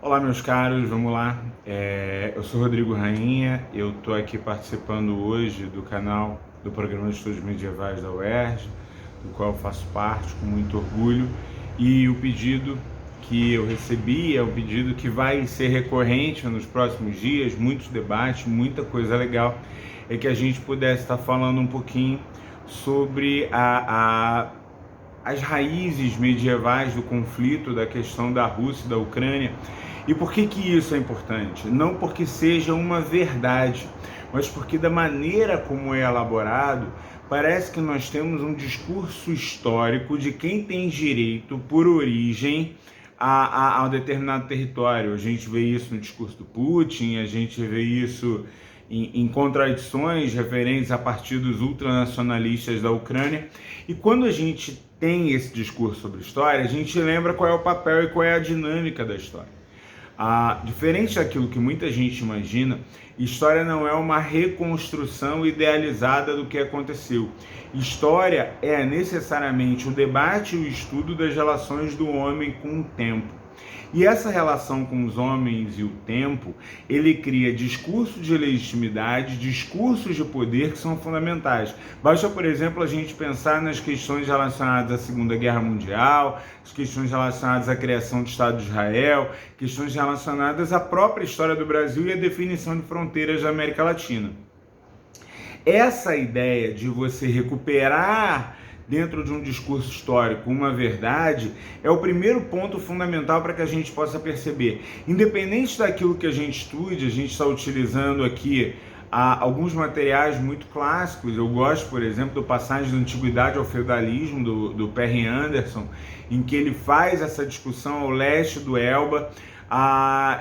Olá, meus caros, vamos lá. Eu sou Rodrigo Rainha, eu estou aqui participando hoje do canal do Programa de Estudos Medievais da UERJ, do qual eu faço parte com muito orgulho, e o pedido que eu recebi é um pedido que vai ser recorrente nos próximos dias, muitos debates, muita coisa legal, é que a gente pudesse estar falando um pouquinho sobre as raízes medievais do conflito, da questão da Rússia e da Ucrânia. E por que isso é importante? Não porque seja uma verdade, mas porque da maneira como é elaborado, parece que nós temos um discurso histórico de quem tem direito, por origem, a um determinado território. A gente vê isso no discurso do Putin, a gente vê isso em contradições referentes a partidos ultranacionalistas da Ucrânia. E quando a gente tem esse discurso sobre história, a gente lembra qual é o papel e qual é a dinâmica da história. Diferente daquilo que muita gente imagina, história não é uma reconstrução idealizada do que aconteceu. História é necessariamente o debate e o estudo das relações do homem com o tempo. E essa relação com os homens e o tempo, ele cria discursos de legitimidade, discursos de poder que são fundamentais. Basta, por exemplo, a gente pensar nas questões relacionadas à Segunda Guerra Mundial, as questões relacionadas à criação do Estado de Israel, questões relacionadas à própria história do Brasil e à definição de fronteiras da América Latina. Essa ideia de você recuperar dentro de um discurso histórico uma verdade é o primeiro ponto fundamental para que a gente possa perceber. Independente daquilo que a gente estude, a gente está utilizando aqui alguns materiais muito clássicos. Eu gosto, por exemplo, do Passagem da Antiguidade ao Feudalismo, do Perry Anderson, em que ele faz essa discussão ao leste do Elba.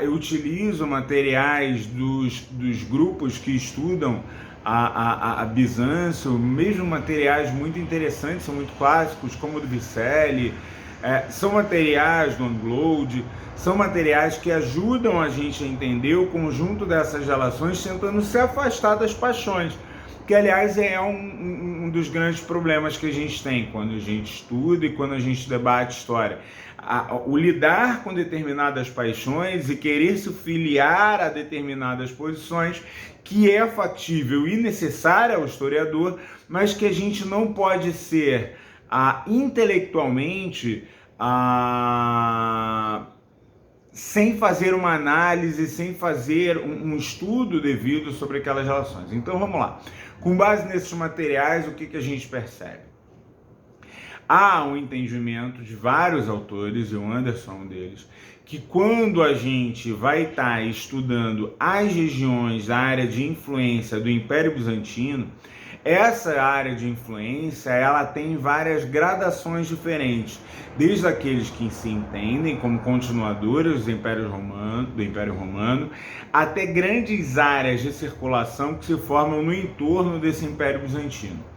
Eu utilizo materiais dos grupos que estudam a Bizâncio, mesmo materiais muito interessantes, são muito clássicos, como o do Vicelli, são materiais do Anglode, são materiais que ajudam a gente a entender o conjunto dessas relações, tentando se afastar das paixões, que aliás é um dos grandes problemas que a gente tem quando a gente estuda e quando a gente debate história. O lidar com determinadas paixões e querer se filiar a determinadas posições, que é factível e necessária ao historiador, mas que a gente não pode ser intelectualmente sem fazer uma análise, sem fazer um estudo devido sobre aquelas relações. Então vamos lá. Com base nesses materiais, o que a gente percebe? Há um entendimento de vários autores, e o Anderson é um deles, que quando a gente vai estar estudando as regiões da área de influência do Império Bizantino, essa área de influência ela tem várias gradações diferentes, desde aqueles que se entendem como continuadores do Império Romano, até grandes áreas de circulação que se formam no entorno desse Império Bizantino.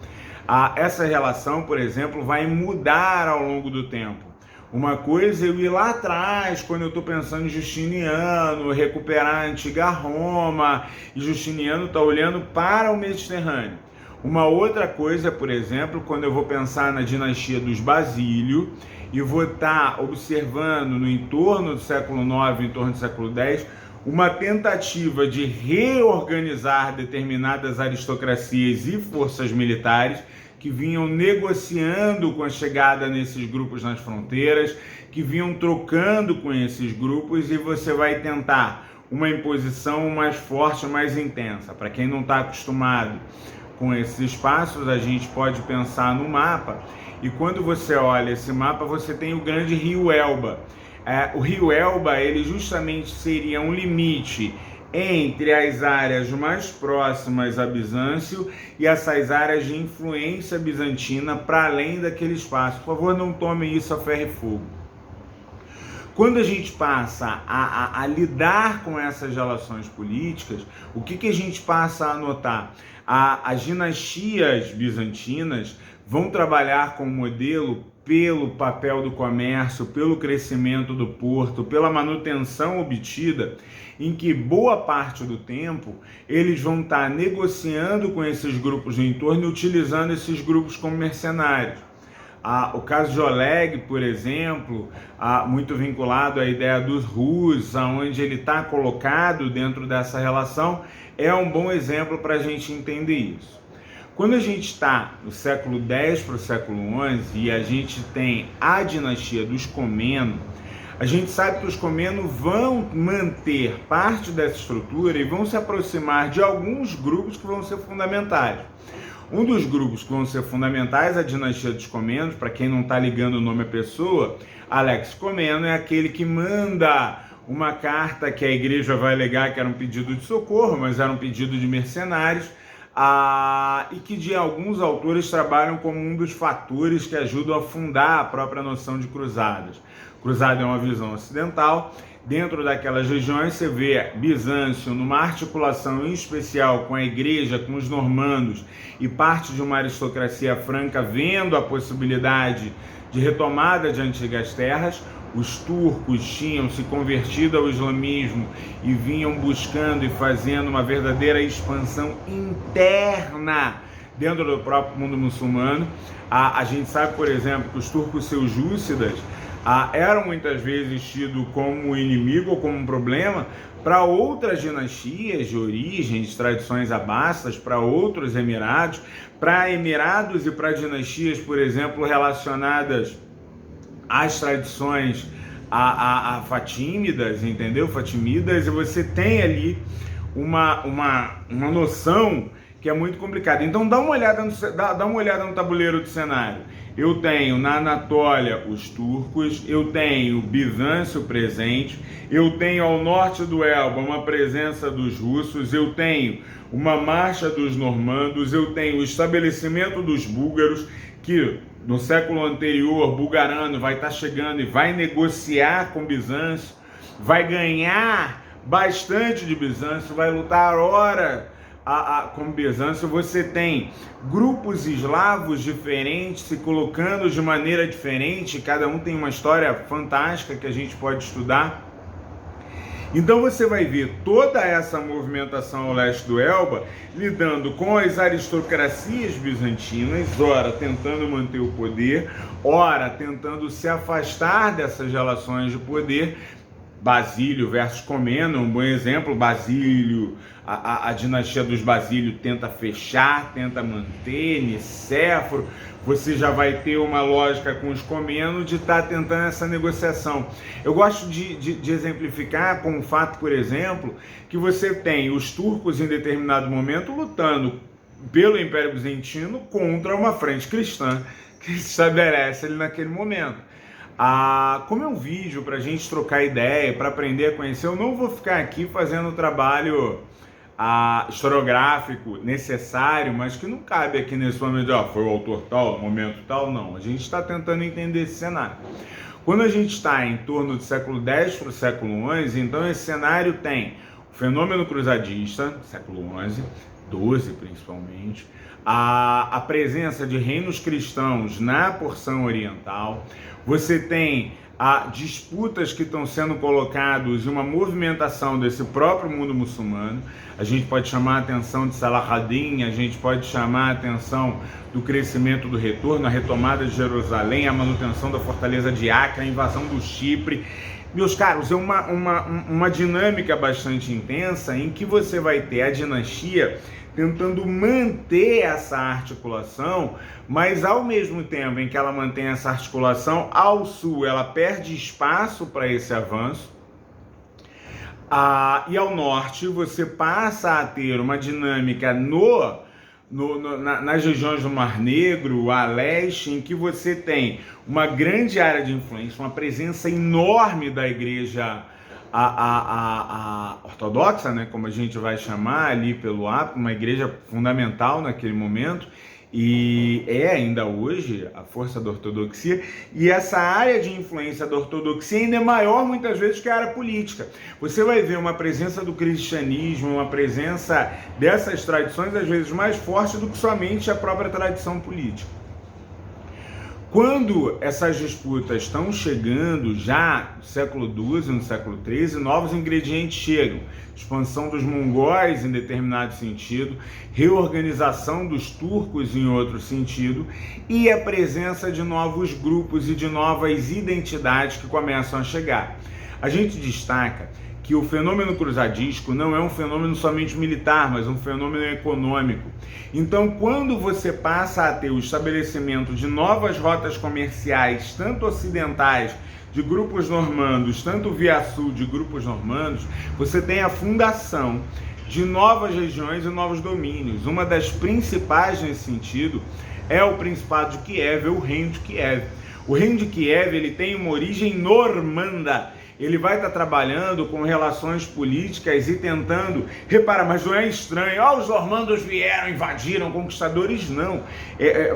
Essa relação, por exemplo, vai mudar ao longo do tempo. Uma coisa é eu ir lá atrás, quando eu estou pensando em Justiniano, recuperar a antiga Roma, e Justiniano está olhando para o Mediterrâneo. Uma outra coisa, por exemplo, quando eu vou pensar na dinastia dos Basílio, e vou estar observando no entorno do século IX, em torno do século X, uma tentativa de reorganizar determinadas aristocracias e forças militares que vinham negociando com a chegada nesses grupos nas fronteiras, que vinham trocando com esses grupos, e você vai tentar uma imposição mais forte, mais intensa. Para quem não está acostumado com esses espaços, a gente pode pensar no mapa, e quando você olha esse mapa, você tem o grande rio Elba. O rio Elba, ele justamente seria um limite entre as áreas mais próximas a Bizâncio e essas áreas de influência bizantina para além daquele espaço. Por favor, não tomem isso a ferro e fogo. Quando a gente passa a lidar com essas relações políticas, o que a gente passa a notar? As dinastias bizantinas vão trabalhar com o modelo pelo papel do comércio, pelo crescimento do porto, pela manutenção obtida, em que boa parte do tempo eles vão estar negociando com esses grupos do entorno e utilizando esses grupos como mercenários. O caso de Oleg, por exemplo, muito vinculado à ideia dos Rus, onde ele está colocado dentro dessa relação, é um bom exemplo para a gente entender isso. Quando a gente está no século X para o século XI e a gente tem a dinastia dos Comneno, a gente sabe que os Comneno vão manter parte dessa estrutura e vão se aproximar de alguns grupos que vão ser fundamentais. Um dos grupos que vão ser fundamentais, a dinastia dos Comnenos, para quem não está ligando o nome à pessoa, Alex Comneno é aquele que manda uma carta que a igreja vai alegar que era um pedido de socorro, mas era um pedido de mercenários, e que de alguns autores trabalham como um dos fatores que ajudam a fundar a própria noção de cruzadas. Cruzada é uma visão ocidental. Dentro daquelas regiões você vê Bizâncio numa articulação em especial com a igreja, com os normandos e parte de uma aristocracia franca vendo a possibilidade de retomada de antigas terras. Os turcos tinham se convertido ao islamismo e vinham buscando e fazendo uma verdadeira expansão interna dentro do próprio mundo muçulmano. A gente sabe, por exemplo, que os turcos seljúcidas eram muitas vezes tidos como inimigo ou como um problema para outras dinastias de origem, de tradições abássidas, para outros emirados, para emirados e para dinastias, por exemplo, relacionadas às tradições fatímidas, entendeu? Fatimidas, e você tem ali uma noção que é muito complicada. Então dá uma olhada no tabuleiro do cenário. Eu tenho na Anatólia os turcos, eu tenho Bizâncio presente, eu tenho ao norte do Elba uma presença dos russos, eu tenho uma marcha dos normandos, eu tenho o estabelecimento dos búlgaros, que no século anterior, Bulgarano vai estar chegando e vai negociar com Bizâncio, vai ganhar bastante de Bizâncio, vai lutar com Bizâncio. Você tem grupos eslavos diferentes se colocando de maneira diferente, cada um tem uma história fantástica que a gente pode estudar. Então você vai ver toda essa movimentação ao leste do Elba lidando com as aristocracias bizantinas, ora tentando manter o poder, ora tentando se afastar dessas relações de poder. Basílio versus Comneno, um bom exemplo. Basílio, a dinastia dos Basílio tenta fechar, tenta manter, Nicéforo. Você já vai ter uma lógica com os Comneno de estar tentando essa negociação. Eu gosto de exemplificar com o fato, por exemplo, que você tem os turcos em determinado momento lutando pelo Império Bizantino contra uma frente cristã que se estabelece ali naquele momento. Como é um vídeo para a gente trocar ideia, para aprender a conhecer, eu não vou ficar aqui fazendo o trabalho historiográfico necessário, mas que não cabe aqui nesse momento, foi o autor tal, no momento tal, não. A gente está tentando entender esse cenário. Quando a gente está em torno do século X para o século XI, então esse cenário tem o fenômeno cruzadista, século XI, XII principalmente, a presença de reinos cristãos na porção oriental. Você tem disputas que estão sendo colocadas e uma movimentação desse próprio mundo muçulmano. A gente pode chamar a atenção de Salah ad-Din, a gente pode chamar a atenção do crescimento do retorno, a retomada de Jerusalém, a manutenção da fortaleza de Acre, a invasão do Chipre. Meus caros, é uma dinâmica bastante intensa em que você vai ter a dinastia tentando manter essa articulação, mas ao mesmo tempo em que ela mantém essa articulação, ao sul ela perde espaço para esse avanço, e ao norte você passa a ter uma dinâmica nas regiões do Mar Negro, a leste, em que você tem uma grande área de influência, uma presença enorme da igreja ortodoxa, né, como a gente vai chamar ali pelo ápice, uma igreja fundamental naquele momento, e é ainda hoje a força da ortodoxia, e essa área de influência da ortodoxia ainda é maior muitas vezes que a área política. Você vai ver uma presença do cristianismo, uma presença dessas tradições às vezes mais forte do que somente a própria tradição política. Quando essas disputas estão chegando, já no século XII, no século XIII, novos ingredientes chegam. Expansão dos mongóis em determinado sentido, reorganização dos turcos em outro sentido, e a presença de novos grupos e de novas identidades que começam a chegar. A gente destaca que o fenômeno cruzadisco não é um fenômeno somente militar, mas um fenômeno econômico. Então, quando você passa a ter o estabelecimento de novas rotas comerciais, tanto ocidentais, de grupos normandos, tanto via sul de grupos normandos, você tem a fundação de novas regiões e novos domínios. Uma das principais nesse sentido é o Principado de Kiev, o Reino de Kiev. O Reino de Kiev ele tem uma origem normanda. Ele vai estar trabalhando com relações políticas e tentando, repara, mas não é estranho, os normandos vieram, invadiram, conquistadores, não.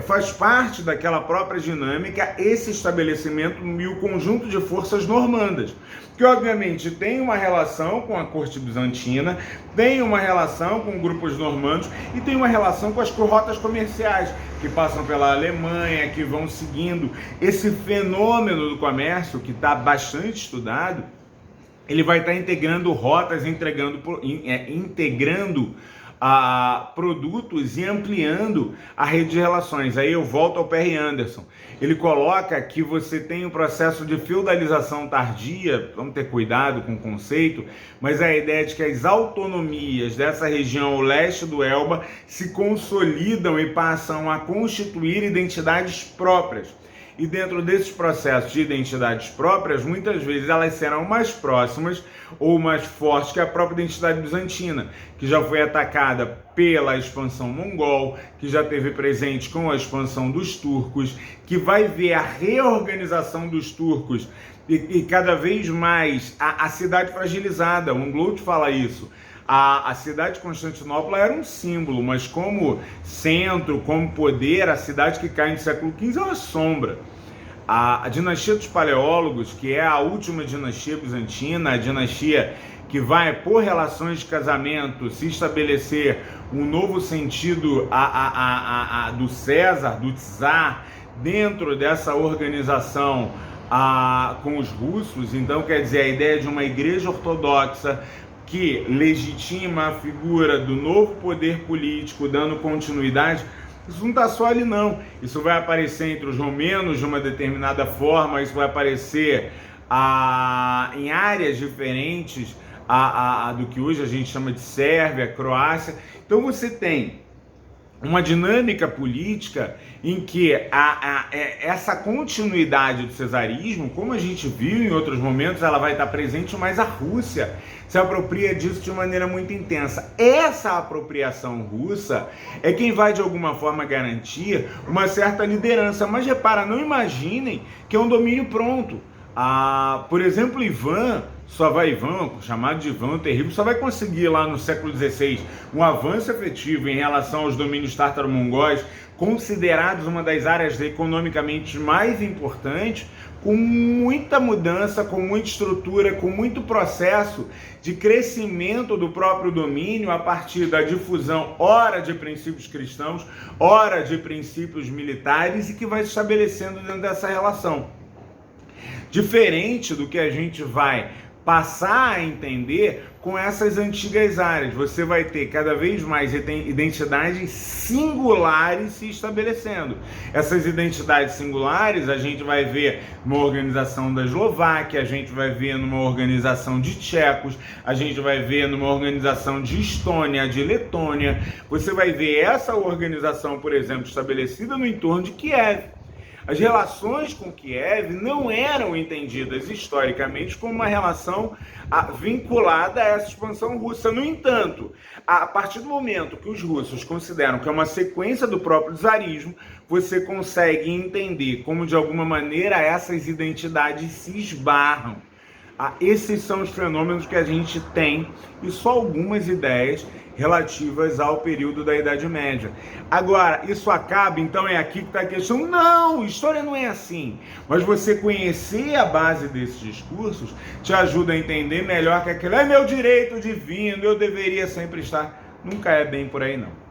Faz parte daquela própria dinâmica esse estabelecimento e o conjunto de forças normandas, que obviamente tem uma relação com a corte bizantina, tem uma relação com grupos normandos e tem uma relação com as rotas comerciais, que passam pela Alemanha, que vão seguindo esse fenômeno do comércio, que está bastante estudado. Ele vai estar integrando rotas, integrando produtos e ampliando a rede de relações. Aí eu volto ao Perry Anderson. Ele coloca que você tem um processo de feudalização tardia, vamos ter cuidado com o conceito, mas a ideia de que as autonomias dessa região ao leste do Elba se consolidam e passam a constituir identidades próprias. E dentro desses processos de identidades próprias, muitas vezes elas serão mais próximas ou mais fortes que a própria identidade bizantina, que já foi atacada pela expansão mongol, que já teve presente com a expansão dos turcos, que vai ver a reorganização dos turcos e cada vez mais a cidade fragilizada. O Ungloat fala isso. A cidade de Constantinopla era um símbolo, mas como centro, como poder, a cidade que cai no século XV é uma sombra. A dinastia dos Paleólogos, que é a última dinastia bizantina, a dinastia que vai, por relações de casamento, se estabelecer um novo sentido do César, do Czar, dentro dessa organização com os russos. Então, quer dizer, a ideia de uma igreja ortodoxa que legitima a figura do novo poder político, dando continuidade. Isso não está só ali, não. Isso vai aparecer entre os romenos de uma determinada forma, isso vai aparecer em áreas diferentes do que hoje a gente chama de Sérvia, Croácia. Então você tem uma dinâmica política em que essa continuidade do cesarismo, como a gente viu em outros momentos, ela vai estar presente, mas a Rússia se apropria disso de maneira muito intensa. Essa apropriação russa é quem vai de alguma forma garantir uma certa liderança. Mas repara, não imaginem que é um domínio pronto. Por exemplo, Ivan, chamado de Ivan o Terrível, só vai conseguir lá no século XVI um avanço efetivo em relação aos domínios tártaro-mongóis, considerados uma das áreas economicamente mais importantes, com muita mudança, com muita estrutura, com muito processo de crescimento do próprio domínio a partir da difusão, ora de princípios cristãos, ora de princípios militares, e que vai se estabelecendo dentro dessa relação. Diferente do que a gente vai passar a entender com essas antigas áreas. Você vai ter cada vez mais identidades singulares se estabelecendo. Essas identidades singulares a gente vai ver numa organização da Eslováquia, a gente vai ver numa organização de tchecos, a gente vai ver numa organização de Estônia, de Letônia. Você vai ver essa organização, por exemplo, estabelecida no entorno de Kiev. As relações com Kiev não eram entendidas historicamente como uma relação vinculada a essa expansão russa. No entanto, a partir do momento que os russos consideram que é uma sequência do próprio czarismo, você consegue entender como, de alguma maneira, essas identidades se esbarram. Esses são os fenômenos que a gente tem, e só algumas ideias relativas ao período da Idade Média. Agora, isso acaba, então é aqui que está a questão? Não, história não é assim. Mas você conhecer a base desses discursos te ajuda a entender melhor que aquilo é meu direito divino, eu deveria sempre estar. Nunca é bem por aí, não.